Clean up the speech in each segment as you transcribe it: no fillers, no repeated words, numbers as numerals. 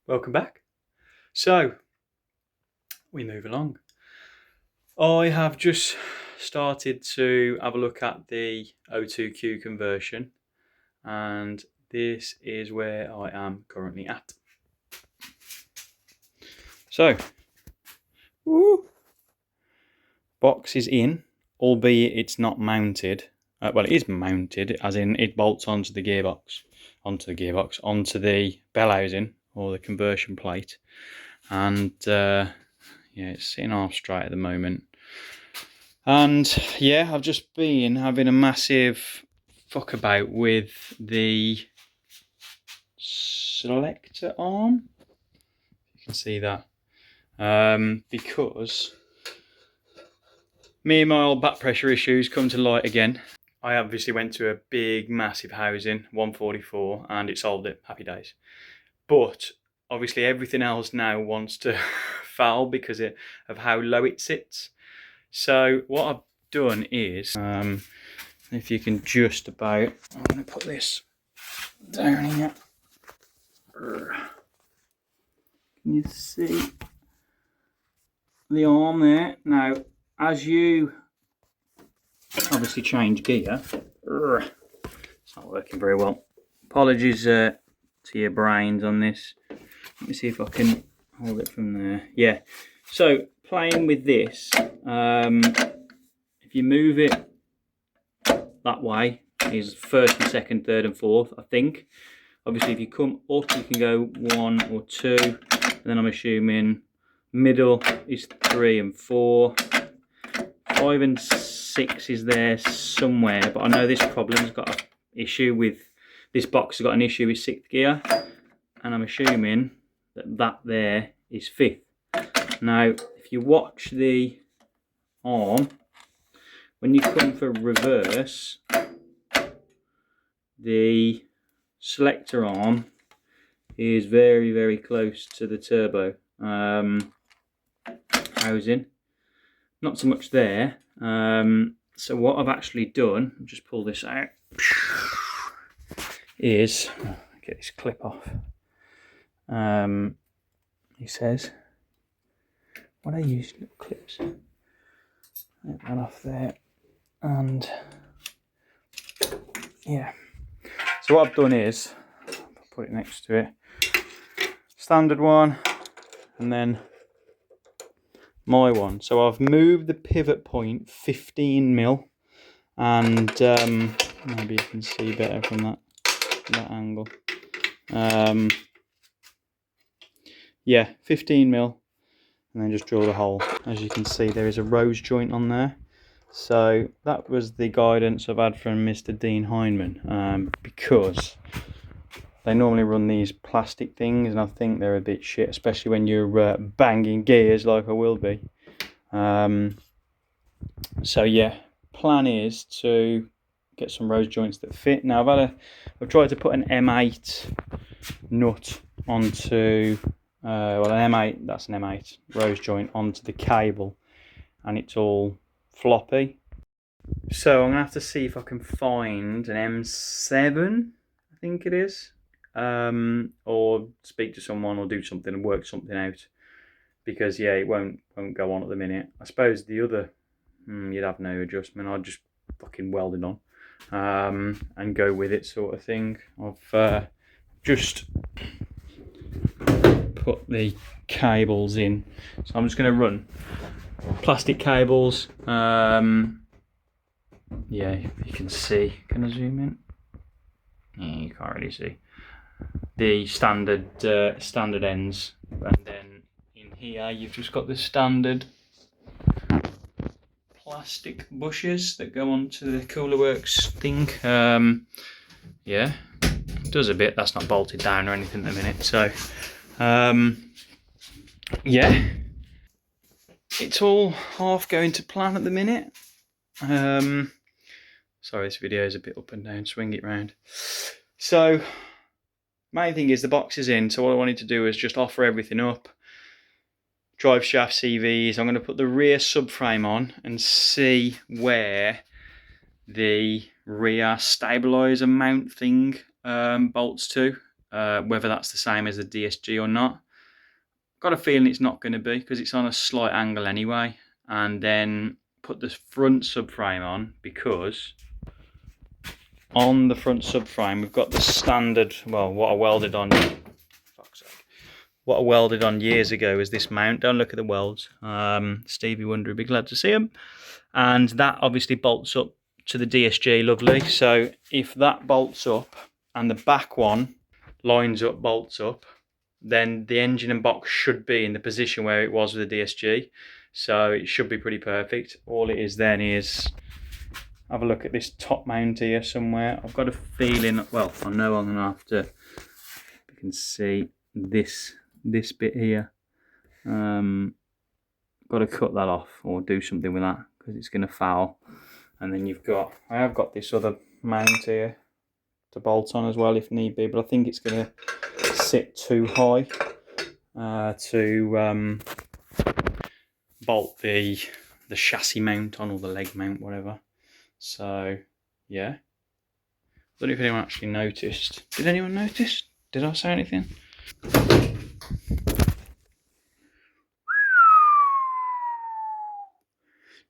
Welcome back. So, we move along. I have just started to have a look at the O2Q conversion, and this is where I am currently at. So, box is in, albeit it's not mounted. Well, it is mounted, as in it bolts onto the gearbox, onto the bell housing or the conversion plate, and yeah, it's sitting half straight at the moment. And yeah, I've just been having a massive fuck about with the selector arm. You can see that, because me and my old back pressure issues come to light again. I obviously went to a big, massive housing, 144, and it solved it. Happy days. But obviously everything else now wants to foul because of how low it sits. So what I've done is, if you can just about, I'm going to put this down here. Can you see the arm there? Now, as you obviously change gear, it's not working very well. Apologies to your brains on this. Let me see if I can hold it from there. Yeah, so playing with this, if you move it that way, is first and second, third and fourth, I think. Obviously if you come up you can go 1 or 2, and then I'm assuming middle is 3 and 4, 5 and 6 is there somewhere, but I know this problem's got an issue with, this box has got an issue with 6th gear, and I'm assuming that there is 5th. Now if you watch the arm, when you come for reverse, the selector arm is very, very close to the turbo housing. Not so much there. So what I've actually done, I'll just pull this out, is get this clip off. He says, what I use little clips. Get that off there, and yeah. So what I've done is, I'll put it next to it, standard one, and then my one. So I've moved the pivot point 15mm, and maybe you can see better from that angle. Yeah, 15mm, and then just drill the hole. As you can see, there is a rose joint on there. So that was the guidance I've had from Mr. Dean Heineman, because they normally run these plastic things, and I think they're a bit shit, especially when you're banging gears like I will be. So yeah, plan is to get some rose joints that fit. Now I've tried to put an M8 nut onto, well, an M8, that's an M8 rose joint onto the cable, and it's all floppy. So I'm gonna have to see if I can find an M7, I think it is, or speak to someone or do something and work something out, because yeah, it won't go on at the minute. I suppose the other, you'd have no adjustment. I'd just fucking weld it on and go with it, sort of thing. I've just put the cables in, so I'm just going to run plastic cables. Yeah, you can see. Can I zoom in? Yeah, you can't really see the standard ends, and then in here you've just got the standard plastic bushes that go onto the Cooler Works thing. Yeah, it does a bit. That's not bolted down or anything at the minute. So yeah, it's all half going to plan at the minute. Sorry, this video is a bit up and down. Swing it round. So main thing is the box is in. So what I wanted to do is just offer everything up. Drive shaft CVs. I'm going to put the rear subframe on and see where the rear stabilizer mount thing bolts to. whether that's the same as the DSG or not. Got a feeling it's not going to be, because it's on a slight angle anyway. And then put the front subframe on, because on the front subframe we've got the standard, well, what I welded on, fuck's sake, what I welded on years ago is this mount. Don't look at the welds. Stevie Wonder would be glad to see them. And that obviously bolts up to the DSG, lovely. So if that bolts up and the back one lines up, bolts up, then the engine and box should be in the position where it was with the DSG. So it should be pretty perfect. All it is then is, have a look at this top mount here somewhere. I've got a feeling, well, I know I'm gonna have to, you can see this bit here. Got to cut that off or do something with that, because it's going to foul. And then I have got this other mount here to bolt on as well if need be, but I think it's going to sit too high to bolt the chassis mount on, or the leg mount, whatever. So yeah, I don't know if anyone actually noticed. Did anyone notice? Did I say anything?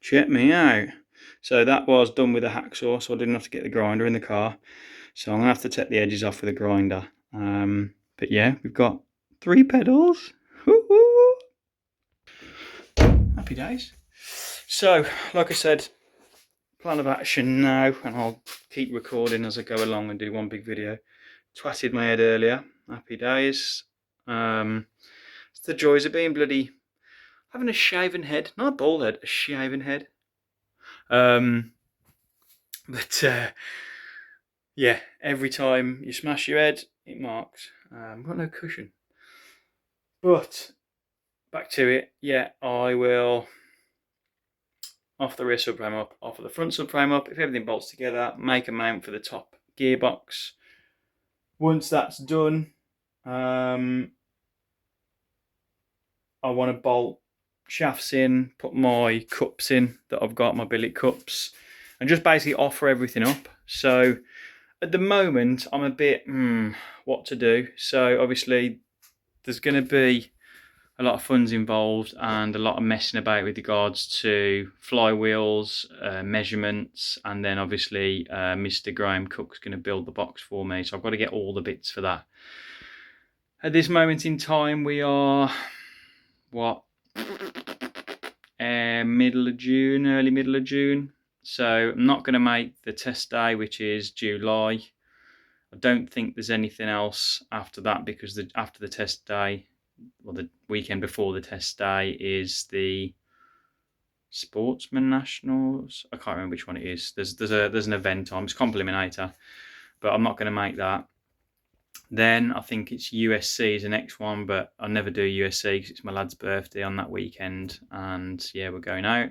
Check me out. So that was done with a hacksaw, so I didn't have to get the grinder in the car. So I'm going to have to take the edges off with a grinder. But yeah, we've got 3 pedals. Woo-hoo! Happy days. So, like I said, plan of action now, and I'll keep recording as I go along and do one big video. Twatted my head earlier. Happy days. It's the joys of being bloody... having a shaven head. Not a bald head, a shaven head. Yeah, every time you smash your head, it marks. I've got no cushion. But, back to it. Yeah, I will off the rear subframe up, off of the front subframe up. If everything bolts together, make a mount for the top gearbox. Once that's done, I want to bolt shafts in, put my cups in that I've got, my billet cups, and just basically offer everything up. So at the moment I'm a bit what to do. So obviously there's going to be a lot of funds involved and a lot of messing about with regards to flywheels, measurements, and then obviously Mr. Graham Cook's going to build the box for me, so I've got to get all the bits for that. At this moment in time we are what, middle of June, early middle of June. So I'm not going to make the test day, which is July. I don't think there's anything else after that, because after the test day, or the weekend before the test day, is the Sportsman Nationals. I can't remember which one it is. There's an event on. It's Compliminator, but I'm not going to make that. Then I think it's USC is the next one, but I never do USC because it's my lad's birthday on that weekend, and yeah, we're going out.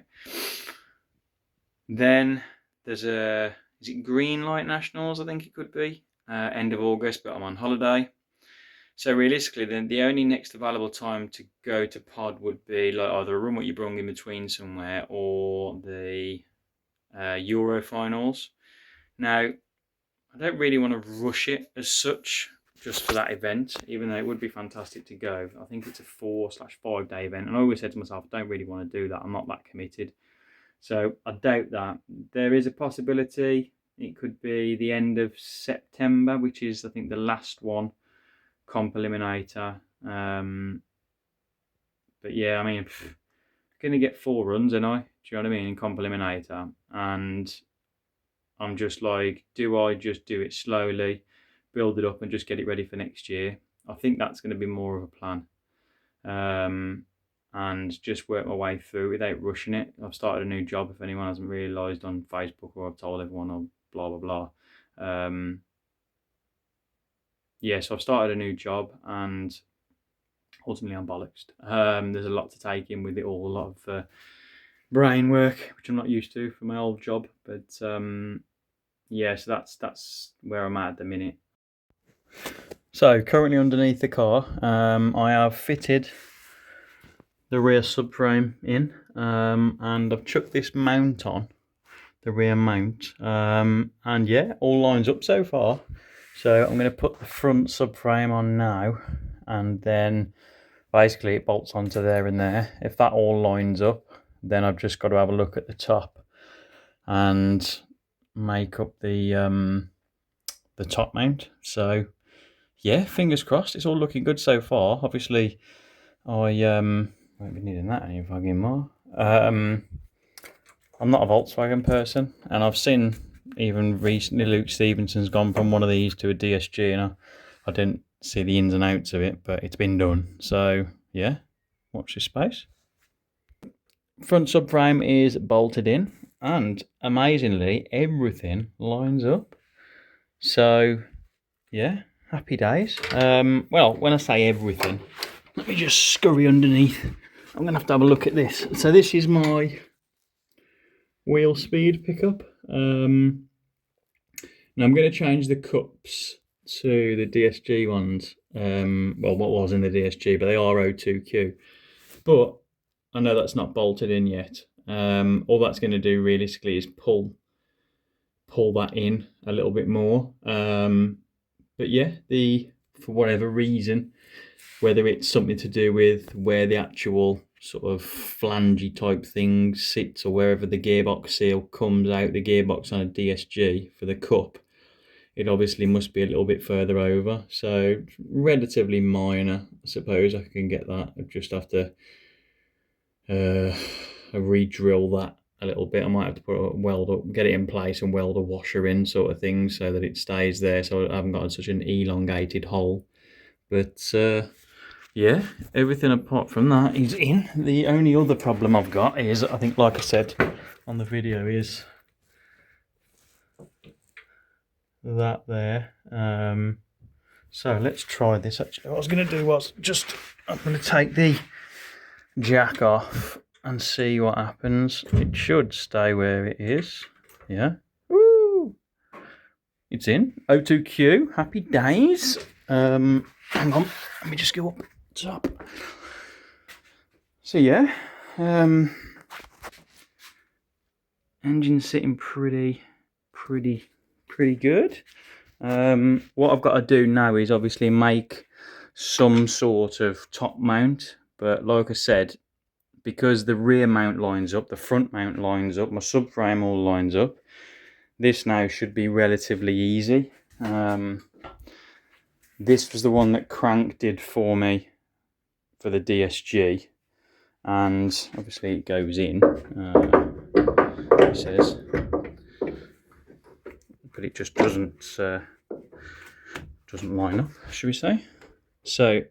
Then there's is it Green Light Nationals, I think it could be, end of August, but I'm on holiday. So realistically, then the only next available time to go to pod would be like either a Run What You Brung in between somewhere, or the Euro finals. Now, I don't really want to rush it as such, just for that event, even though it would be fantastic to go. I think it's a 4/5 day event, and I always said to myself, I don't really want to do that. I'm not that committed. So I doubt that. There is a possibility it could be the end of September, which is, I think, the last one, Comp Eliminator. But yeah, I mean, going to get 4 runs, ain't I? Do you know what I mean? In Comp Eliminator. And I'm just like, do I just do it slowly, build it up, and just get it ready for next year? I think that's going to be more of a plan. And just work my way through without rushing it. I've started a new job, if anyone hasn't realised on Facebook, or I've told everyone, or blah blah blah. Yeah, so I've started a new job, and ultimately I'm bollocksed. There's a lot to take in with it all, a lot of brain work, which I'm not used to from my old job. But yeah, so that's where I'm at the minute. So currently underneath the car, I have fitted the rear subframe in, and I've chucked this mount on, the rear mount, and yeah, all lines up so far. So I'm going to put the front subframe on now, and then basically it bolts onto there and there. If that all lines up, then I've just got to have a look at the top and make up the top mount. So yeah, fingers crossed. It's all looking good so far. Obviously, I won't be needing that any fucking more. I'm not a Volkswagen person, and I've seen even recently Luke Stevenson's gone from one of these to a DSG, and I didn't see the ins and outs of it, but it's been done. So yeah, watch this space. Front subframe is bolted in, and amazingly everything lines up. So yeah, happy days. Well, when I say everything, let me just scurry underneath. I'm gonna have to have a look at this. So this is my wheel speed pickup. Now I'm going to change the cups to the DSG ones. Well, what was in the DSG, but they are O2Q. But I know that's not bolted in yet. All that's going to do realistically is pull that in a little bit more. But yeah, for whatever reason, whether it's something to do with where the actual sort of flangey type thing sits, or wherever the gearbox seal comes out the gearbox on a DSG for the cup, it obviously must be a little bit further over. So relatively minor, I suppose. I can get that. I just have to re-drill that a little bit. I might have to put a weld up, get it in place and weld a washer in, sort of thing, so that it stays there, so I haven't got such an elongated hole. But yeah, everything apart from that is in. The only other problem I've got is, I think, like I said on the video, is that there. So let's try this. Actually, what I was going to do was I'm going to take the jack off and see what happens. It should stay where it is. Yeah. Woo! It's in. O2Q. Happy days. Hang on. Let me just go up top. So yeah. Engine sitting pretty good. What I've got to do now is obviously make some sort of top mount, but like I said, because the rear mount lines up, the front mount lines up, my subframe all lines up, this now should be relatively easy. This was the one that Crank did for me for the DSG, and obviously it goes in, it says, but it just doesn't line up, should we say. So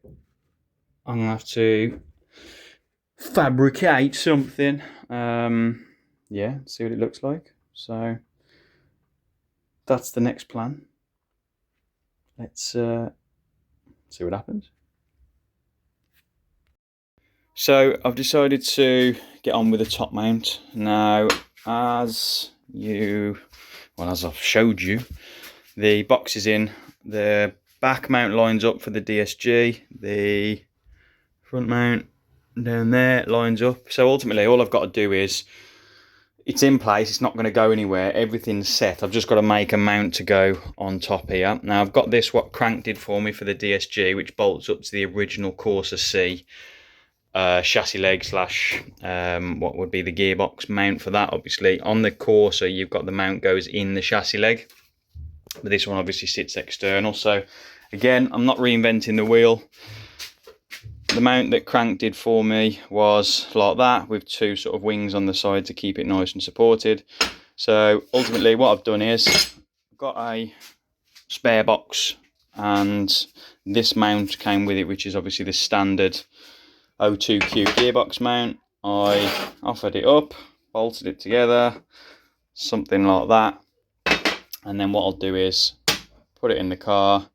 I'm gonna have to fabricate something, yeah, see what it looks like. So that's the next plan. Let's see what happens. So I've decided to get on with the top mount now. As I've showed you, the box is in, the back mount lines up for the DSG, the front mount down there lines up. So ultimately all I've got to do is, it's in place, it's not going to go anywhere, everything's set. I've just got to make a mount to go on top here. Now I've got this, what Crank did for me for the DSG, which bolts up to the original Corsa C chassis leg slash what would be the gearbox mount for that. Obviously on the Corsa you've got the mount goes in the chassis leg, but this one obviously sits external. So again, I'm not reinventing the wheel. The mount that Crank did for me was like that, with two sort of wings on the side to keep it nice and supported. So ultimately what I've done is I've got a spare box, and this mount came with it, which is obviously the standard O2Q gearbox mount. I offered it up, bolted it together, something like that, and then what I'll do is put it in the car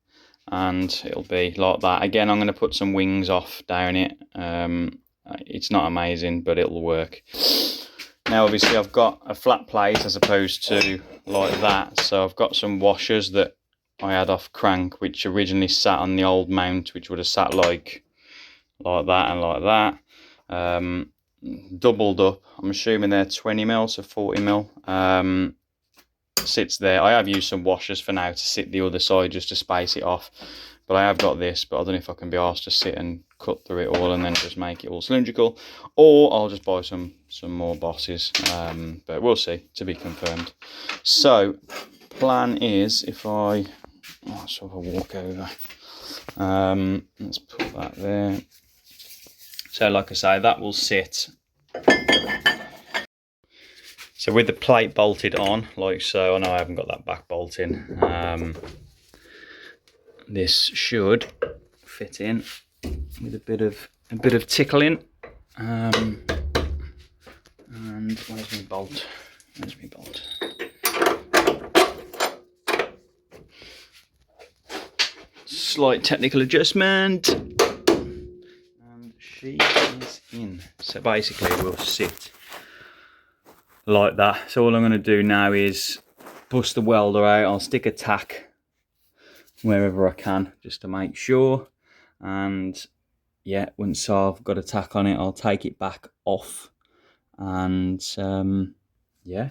and it'll be like that. Again, I'm going to put some wings off down it. It's not amazing, but it'll work. Now obviously I've got a flat plate as opposed to like that, so I've got some washers that I had off Crank, which originally sat on the old mount, which would have sat like that and like that, doubled up. I'm assuming they're 20mm, so 40mm. sits there. I have used some washers for now to sit the other side just to space it off. But I have got this, but I don't know if I can be asked to sit and cut through it all and then just make it all cylindrical. Or I'll just buy some more bosses. But we'll see, to be confirmed. So, plan is, if I... let's have a walk over. Let's put that there. So like I say, that will sit. So with the plate bolted on, like so, I know I haven't got that back bolt in. This should fit in with a bit of tickling. And where's my bolt? Where's my bolt? Slight technical adjustment. And she is in. So basically we'll sit like that. So all I'm going to do now is bust the welder out. I'll stick a tack wherever I can just to make sure. And yeah, once I've got a tack on it, I'll take it back off and yeah,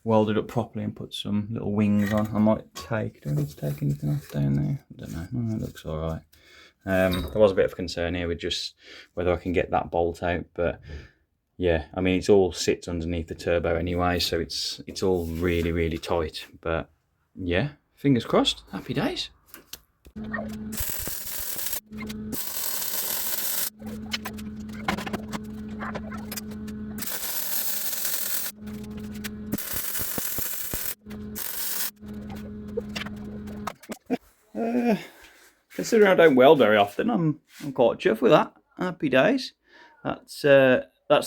weld it up properly and put some little wings on. I might take, do I need to take anything off down there? I don't know. No, it looks all right. There was a bit of concern here with just whether I can get that bolt out, but yeah, I mean, it's all sits underneath the turbo anyway, so it's all really, really tight. But yeah, fingers crossed, happy days. Considering I don't weld very often, I'm quite chuffed with that. Happy days. That's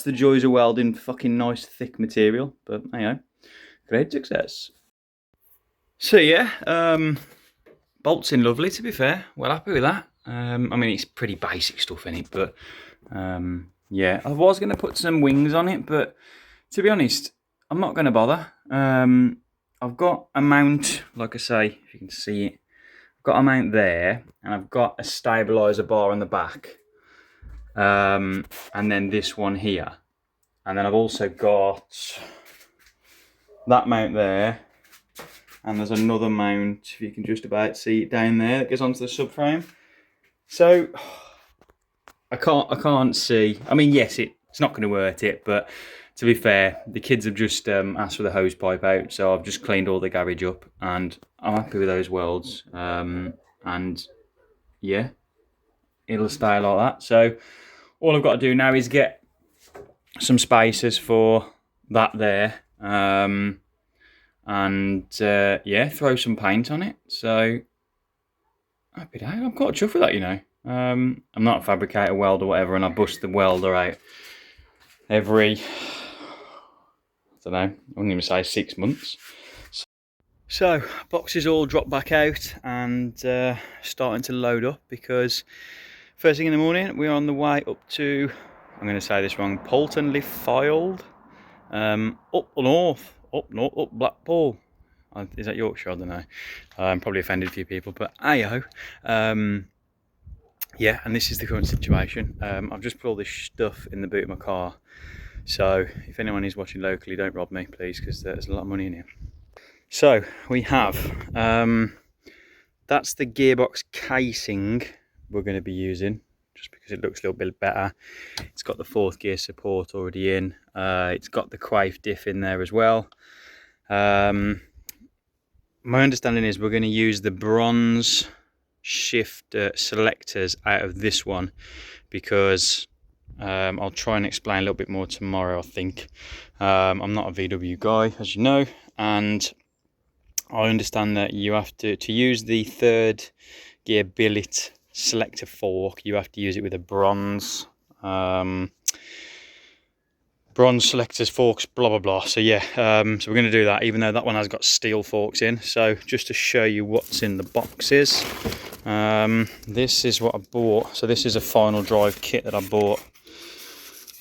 the joys of welding fucking nice thick material. But you know, great success. So yeah, bolts in lovely, to be fair. Well happy with that. I mean, it's pretty basic stuff in it, but yeah, I was going to put some wings on it, but to be honest, I'm not going to bother. I've got a mount, like I say, if you can see it. I've got a mount there, and I've got a stabiliser bar on the back. And then this one here. And then I've also got that mount there. And there's another mount, if you can just about see it down there, that goes onto the subframe. So I can't see. I mean, yes, it's not going to hurt it, but to be fair, the kids have just asked for the hose pipe out, so I've just cleaned all the garage up, and I'm happy with those welds. And yeah, it'll stay like that. So all I've got to do now is get some spacers for that there, and yeah, throw some paint on it. So happy day. I'm quite chuffed with that, you know. I'm not a fabricator, welder, whatever, and I bust the welder out every, I don't know, I wouldn't even say 6 months. So boxes all dropped back out and starting to load up, because first thing in the morning we're on the way up to, I'm going to say this wrong, Polton-le-Fylde, up Blackpool. Is that Yorkshire? I don't know. I'm probably offended a few people, but ayo. Yeah, and this is the current situation. I've just put all this stuff in the boot of my car. So if anyone is watching locally, don't rob me, please, because there's a lot of money in here. So we have, that's the gearbox casing we're going to be using, just because it looks a little bit better. It's got the 4th gear support already in. It's got the Quaife diff in there as well. My understanding is we're going to use the bronze shift selectors out of this one, because I'll try and explain a little bit more tomorrow, I think. I'm not a VW guy, as you know, and I understand that you have to use the 3rd gear billet selector fork, you have to use it with a bronze selectors, forks, blah blah blah. So yeah, so we're going to do that, even though that one has got steel forks in. So just to show you what's in the boxes, this is what I bought. So this is a final drive kit that I bought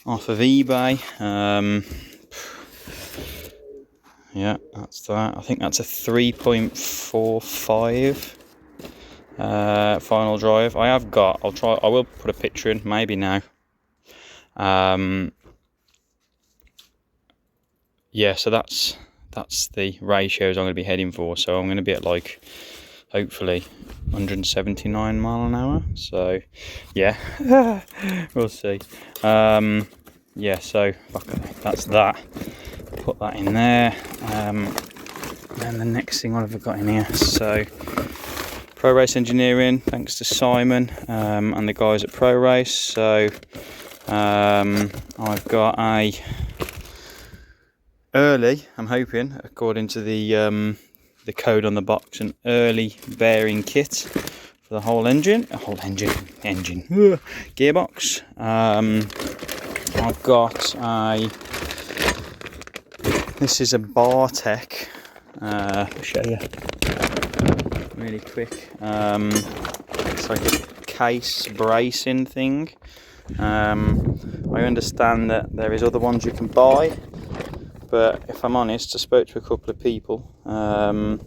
off of eBay. Yeah, that's that. I think that's a 3.45 final drive. I will put a picture in, maybe now. Yeah, so that's that's the ratios I'm going to be heading for. So I'm going to be at like, hopefully 179 mile an hour. So yeah, we'll see. Yeah, so that's that. Put that in there. And the next thing, what have I got in here? So Pro Race Engineering, thanks to Simon and the guys at Pro Race. So I've got a early, I'm hoping, according to the code on the box, an early bearing kit for the whole engine, gearbox. I've got this is a Bartek. I'll show you really quick. It's like a case bracing thing. I understand that there is other ones you can buy, but if I'm honest, I spoke to a couple of people and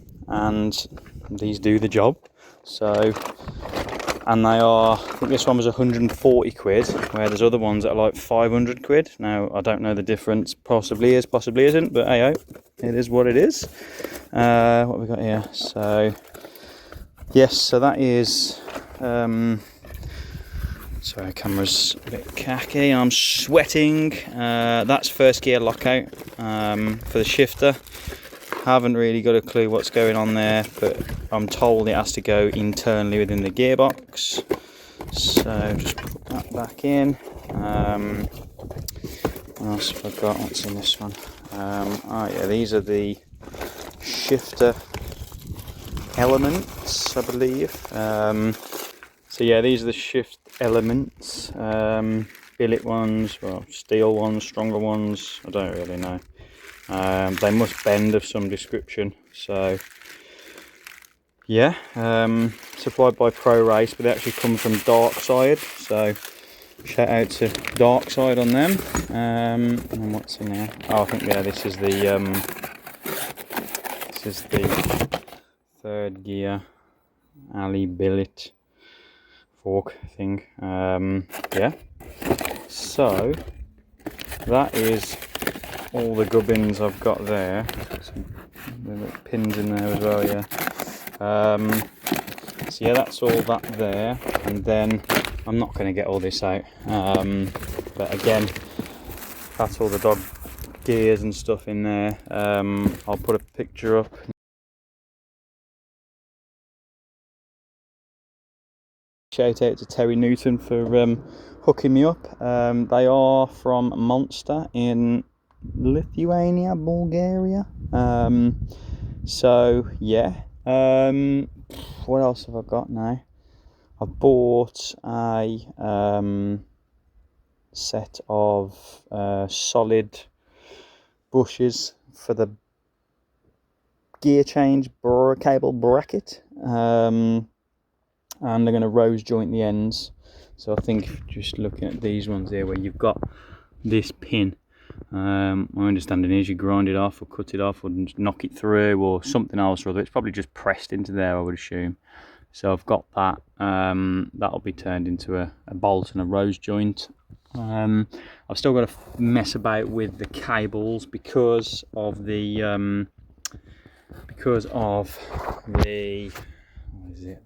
these do the job. So, and they are, I think this one was 140 quid, where there's other ones that are like 500 quid. Now, I don't know the difference, possibly is, possibly isn't, but hey, it is what it is. What have we got here? So, yes, so that is, sorry, camera's a bit khaki, I'm sweating. That's first gear lockout for the shifter. Haven't really got a clue what's going on there, but I'm told it has to go internally within the gearbox. So just put that back in. What else have I got? What's in this one? Oh yeah, these are the shifter elements, I believe. So yeah, these are the shift elements. Billet ones, well, steel ones, stronger ones, I don't really know. They must bend of some description. So yeah, supplied by Pro Race, but they actually come from Dark Side. So shout out to Dark Side on them. And what's in there? Oh, I think yeah, this is the third gear alley billet fork thing. Yeah. So that is all the gubbins I've got there. Some pins in there as well, yeah. So yeah, that's all that there, and then I'm not going to get all this out, but again, that's all the dog gears and stuff in there. I'll put a picture up. Shout out to Terry Newton for hooking me up. They are from Monster in Lithuania, Bulgaria. So yeah, what else have I got now? I bought a set of solid bushes for the gear change cable bracket, and I'm going to rose joint the ends. So I think just looking at these ones here where you've got this pin, my understanding is you grind it off or cut it off or just knock it through or something else or other. It's probably just pressed into there, I would assume. So I've got that. That'll be turned into a bolt and a rose joint. I've still got to mess about with the cables because of the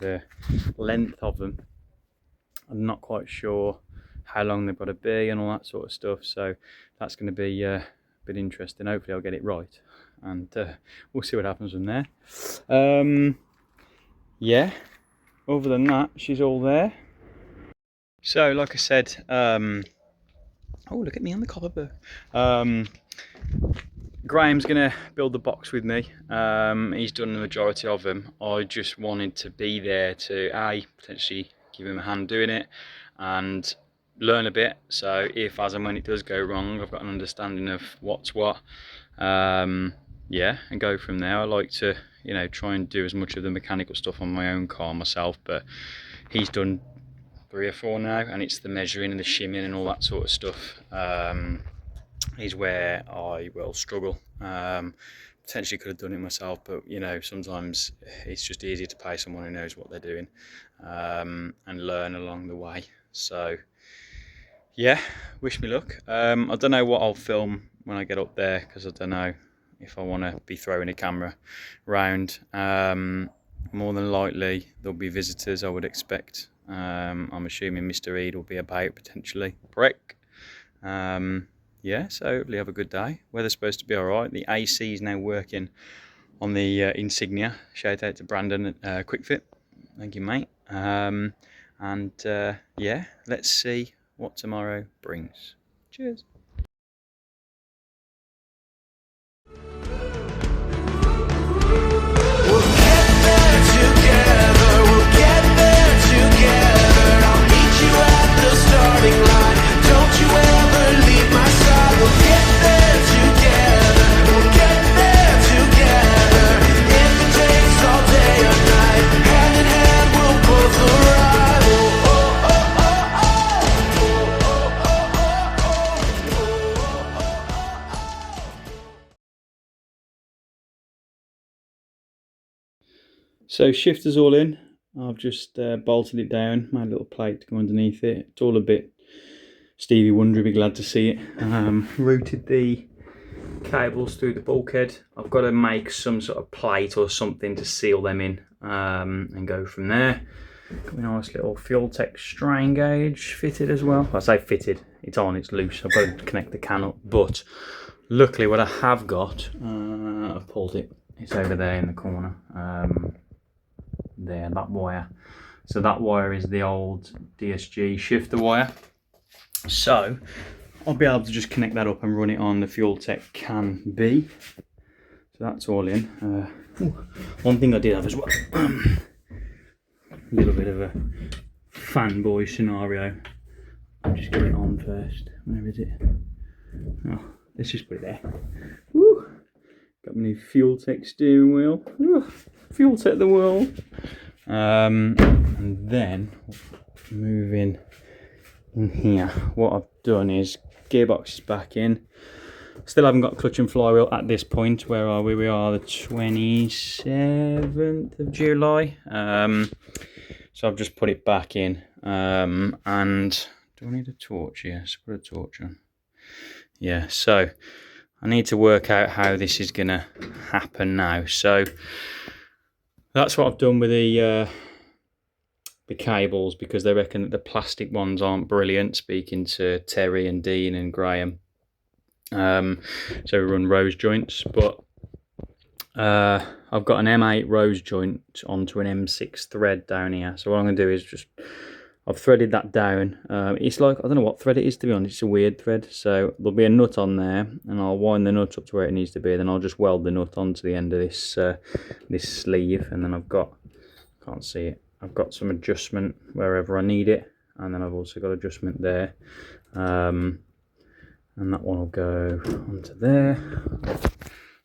the length of them. I'm not quite sure how long they've got to be and all that sort of stuff, so that's going to be a bit interesting. Hopefully I'll get it right, and we'll see what happens from there. Yeah, other than that, she's all there. So like I said, oh, look at me on the copper. Graham's gonna build the box with me. He's done the majority of them. I just wanted to be there to potentially give him a hand doing it and learn a bit, so if as and when it does go wrong, I've got an understanding of what's what. Yeah, and go from there. I like to, you know, try and do as much of the mechanical stuff on my own car myself, but he's done 3 or 4 now, and it's the measuring and the shimming and all that sort of stuff is where I will struggle. Potentially could have done it myself, but you know, sometimes it's just easier to pay someone who knows what they're doing and learn along the way. So yeah, wish me luck. I don't know what I'll film when I get up there, because I don't know, if I want to be throwing a camera round. More than likely there'll be visitors, I would expect. I'm assuming Mr. Eid will be about potentially. Correct. Yeah, so hopefully have a good day. Weather's supposed to be alright. The AC is now working on the Insignia. Shout out to Brandon at QuickFit. Thank you, mate. Yeah, let's see what tomorrow brings. Cheers. So shifter's all in. I've just bolted it down, made a little plate to go underneath it. It's all a bit Stevie Wonder, be glad to see it. Routed the cables through the bulkhead. I've got to make some sort of plate or something to seal them in and go from there. Got a nice little Fuel Tech strain gauge fitted as well. I say fitted, it's on, it's loose. I've got to connect the can up, but luckily what I have got, I've pulled it, it's over there in the corner. There, that wire. So that wire is the old DSG shifter wire. So I'll be able to just connect that up and run it on the Fuel Tech can B. So that's all in. One thing I did have as well, a little bit of a fanboy scenario. I'll just get it on first. Where is it? Oh, let's just put it there. Woo. Got my new Fuel Tech steering wheel. Ooh, Fuel Tech the world. And then moving in here, what I've done is gearbox is back in. Still haven't got clutch and flywheel at this point. Where are we? We are the 27th of July. So I've just put it back in. And do I need a torch? Yes, put a torch on. Yeah, so I need to work out how this is gonna happen now. So that's what I've done with the cables, because they reckon that the plastic ones aren't brilliant, speaking to Terry and Dean and Graham. So we run rose joints, but I've got an M8 rose joint onto an M6 thread down here. So what I'm going to do is just, I've threaded that down. It's like, I don't know what thread it is, to be honest. It's a weird thread. So there'll be a nut on there, and I'll wind the nut up to where it needs to be. Then I'll just weld the nut onto the end of this this sleeve, and then I've got, can't see it, I've got some adjustment wherever I need it, and then I've also got adjustment there. And that one will go onto there.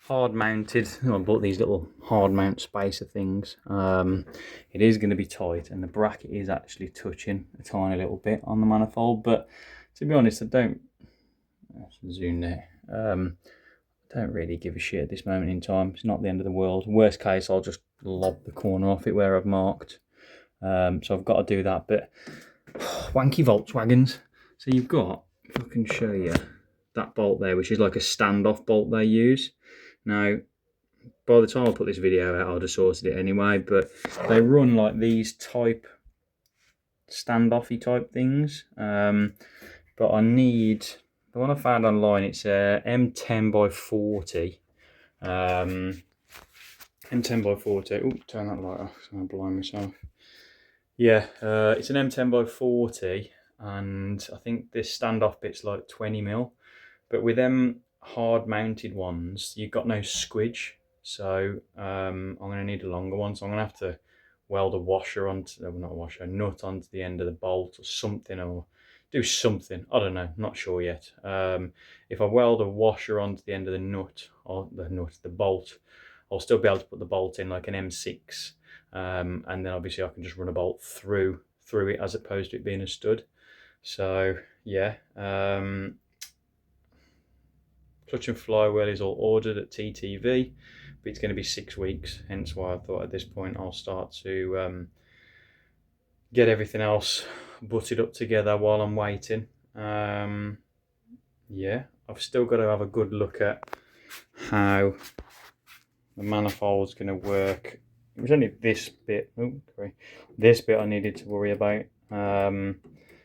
Hard mounted. I bought these little hard mount spacer things. It is going to be tight, and the bracket is actually touching a tiny little bit on the manifold, but to be honest, I don't zoom there. I don't really give a shit at this moment in time. It's not the end of the world. Worst case, I'll just lob the corner off it where I've marked. So I've got to do that. But wanky Volkswagens. So you've got, if I can show you, that bolt there, which is like a standoff bolt they use. Now, by the time I put this video out, I'd have sorted it anyway, but they run like these type standoffy type things. But I need, the one I found online, it's a M10 by 40. M10 by 40. Oh, turn that light off, I'm blind myself. Yeah, it's an M10 by 40, and I think this standoff bit's like 20mm. But with them hard mounted ones, you've got no squidge, so I'm going to need a longer one. So I'm going to have to weld a washer onto, well, not a washer, a nut onto the end of the bolt or something, or do something. I don't know, not sure yet. If I weld a washer onto the end of the nut, or the bolt, I'll still be able to put the bolt in like an M6, and then obviously I can just run a bolt through it as opposed to it being a stud. So yeah. Clutch and flywheel is all ordered at TTV, but it's going to be 6 weeks, hence why I thought at this point I'll start to get everything else butted up together while I'm waiting. Yeah, I've still got to have a good look at how the manifold's going to work. It was only this bit, this bit I needed to worry about.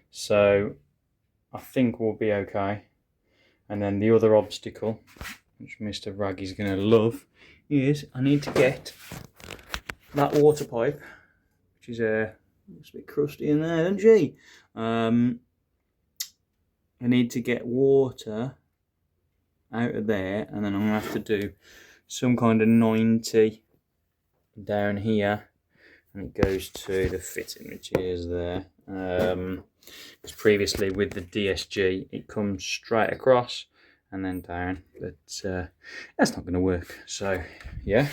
So I think we'll be okay. And then the other obstacle, which Mr. Raggy's going to love, is I need to get that water pipe, which is it's a bit crusty in there, isn't she? I need to get water out of there, and then I'm going to have to do some kind of 90 down here, and it goes to the fitting, which is there. Because previously with the DSG, it comes straight across and then down, but that's not going to work. So yeah,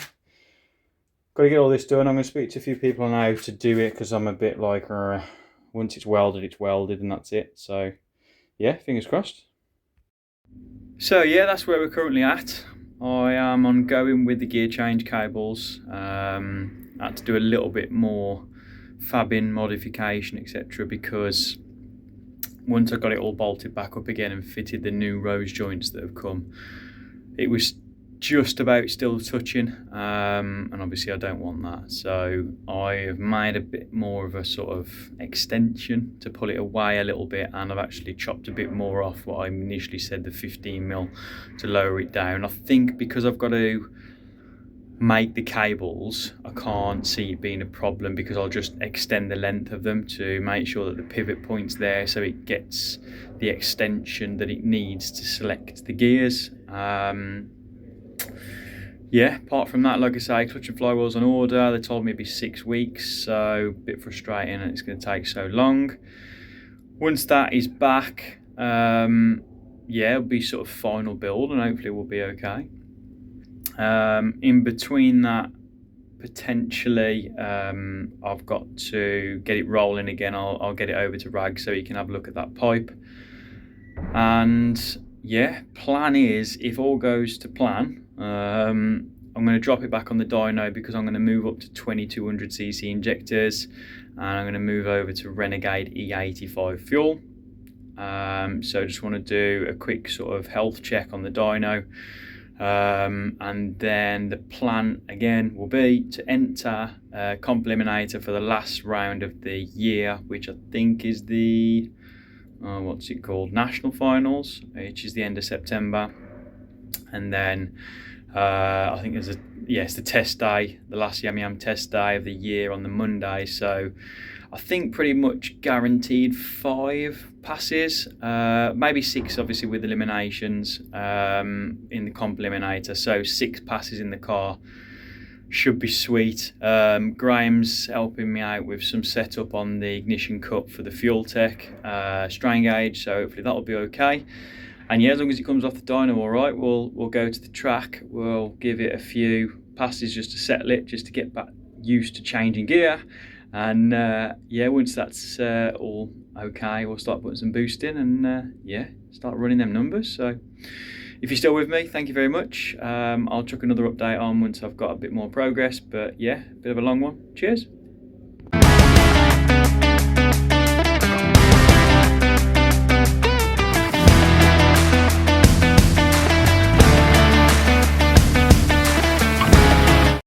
got to get all this done. I'm going to speak to a few people now to do it, because I'm a bit like, once it's welded and that's it. So yeah, fingers crossed. So yeah, that's where we're currently at. I am ongoing with the gear change cables. I had to do a little bit more fabbing, modification, etc., because once I got it all bolted back up again and fitted the new rose joints that have come, it was just about still touching, and obviously I don't want that. So I have made a bit more of a sort of extension to pull it away a little bit, and I've actually chopped a bit more off what I initially said, the 15mm, to lower it down. I think because I've got to make the cables, I can't see it being a problem, because I'll just extend the length of them to make sure that the pivot point's there, so it gets the extension that it needs to select the gears. Yeah, apart from that, like I say, clutch and flywheel's on order. They told me it'd be 6 weeks, so a bit frustrating and it's going to take so long. Once that is back, yeah, it'll be sort of final build, and hopefully we'll be okay. In between that, potentially, I've got to get it rolling again. I'll get it over to Rag so he can have a look at that pipe. And yeah, plan is, if all goes to plan, I'm going to drop it back on the dyno, because I'm going to move up to 2200cc injectors, and I'm going to move over to Renegade E85 fuel. So I just want to do a quick sort of health check on the dyno. And then the plan again will be to enter Comp Eliminator for the last round of the year, which I think is the what's it called, National Finals, which is the end of September. And then I think there's it's the test day, the last Yam Yam test day of the year on the Monday. So I think pretty much guaranteed 5 passes, maybe 6 obviously with eliminations in the Comp Eliminator. So 6 passes in the car should be sweet. Graham's helping me out with some setup on the ignition cup for the fuel tech strain gauge, so hopefully that'll be okay. And yeah, as long as it comes off the dyno all right, we'll go to the track. We'll give it a few passes just to settle it, just to get back used to changing gear. And yeah, once that's all okay, we'll start putting some boost in, and yeah, start running them numbers. So if you're still with me, thank you very much. I'll chuck another update on once I've got a bit more progress, but yeah, a bit of a long one. Cheers.